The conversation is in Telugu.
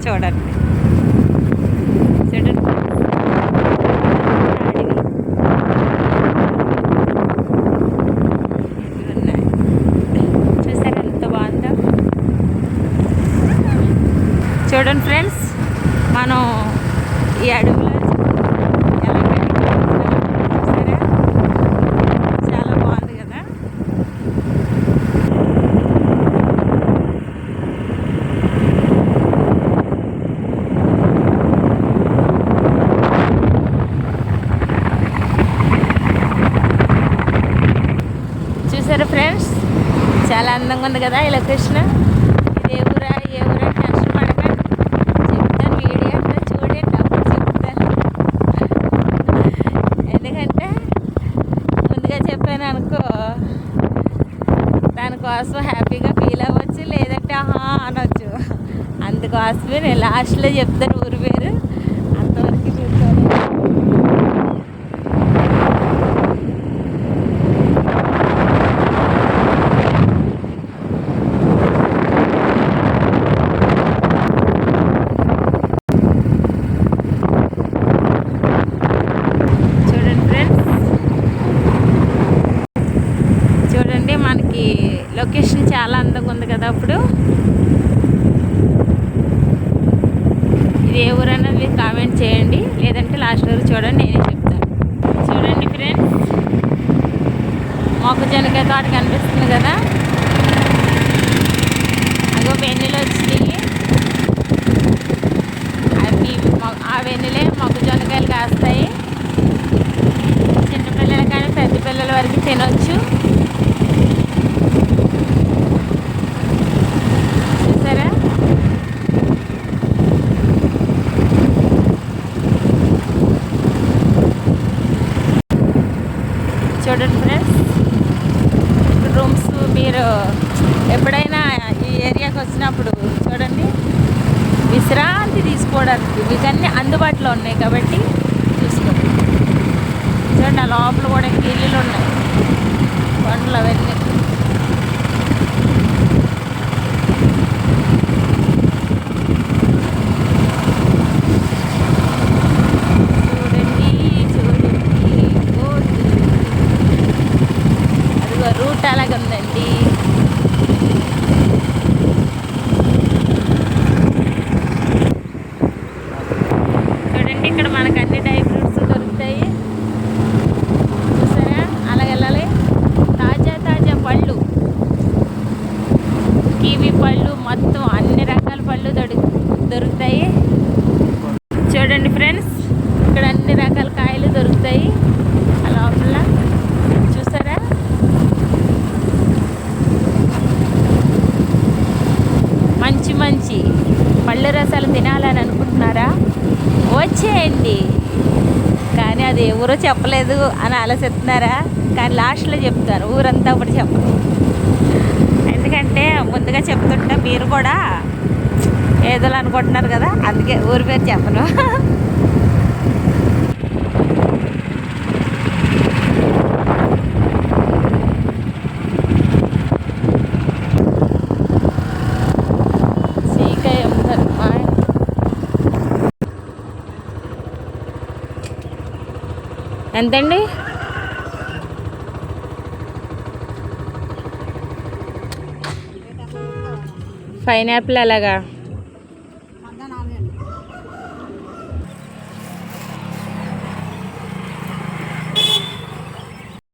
చూడండి. చూడండి చూసారా ఎంత బాగుందో. చూడండి ఫ్రెండ్స్, మనం ఈ అడవిలో చాలా బాగుంది కదా. చూసారా ఫ్రెండ్స్, చాలా అందంగా ఉంది కదా ఈ లొకేషన్. ఇది ఏ ఊరా టెన్షన్ పడకండి, చెప్తాను వీడియో అంతా చూడండి, అప్పుడు చెప్తాను. ఎందుకంటే ముందుగా చెప్పాను అనుకో, దానికోసం హ్యాపీగా ఫీల్ అవ్వచ్చు, లేదంటే ఆహా అనొచ్చు. అందుకోసమే నేను లాస్ట్లో చెప్తాను ఊరి పేరు, అంతవరకు చూస్తాను. మనకి లొకేషన్ చాలా అందంగా ఉంది కదా. అప్పుడు ఇది ఏ ఊరు అన్నది మీరు కామెంట్ చేయండి, లేదంటే లాస్ట్ వరకు చూడండి, నేనే చెప్తాను. చూడండి ఫ్రెండ్స్, మొక్కజొన్నకాయ తోట కనిపిస్తుంది కదా, అగో వెన్నెలు వచ్చినాయి. అవి ఆ వెన్నెలే మొక్కజొన్నకాయలు కాస్తాయి. చిన్నపిల్లలు కానీ పెద్ద పిల్లల వరకు తినొచ్చు. చూసారా, చూడండి ఫ్రెండ్స్, రూమ్స్ మీరు ఎప్పుడైనా ఈ ఏరియాకి వచ్చినప్పుడు చూడండి, విశ్రాంతి తీసుకోవడానికి ఇవన్నీ అందుబాటులో ఉన్నాయి కాబట్టి చూసుకోండి. చూడండి, ఆ లోపల కూడా ఇల్లులు ఉన్నాయి, కొండలు అవన్నీ. రూట్ అలాగే ఉందండి. చూడండి, ఇక్కడ మనకు అన్ని డ్రై ఫ్రూట్స్ దొరుకుతాయి. చూసారా, అలాగే వెళ్ళాలి. తాజా తాజా పళ్ళు, కివి పళ్ళు, మొత్తం అన్ని రకాల పళ్ళు దొరుకుతాయి. చూడండి ఫ్రెండ్స్, ఇక్కడ అన్ని రకాల కాయలు దొరుకుతాయి ఆ లోపల. చూసారా, మంచి మంచి పళ్ళు రసాలు తినాలని అనుకుంటున్నారా? వచ్చేయండి. కానీ అది ఎవరో చెప్పలేదు అని ఆలోచిస్తున్నారా? కానీ లాస్ట్లో చెప్తాను, ఊరంతా ఒకటి చెప్పను. ఎందుకంటే ముందుగా చెప్తుంటే మీరు కూడా ఏదో అనుకుంటున్నారు కదా, అందుకే ఊరి పేరు చెప్పను. ఎంతండి? పైనాపిల్ అలాగా.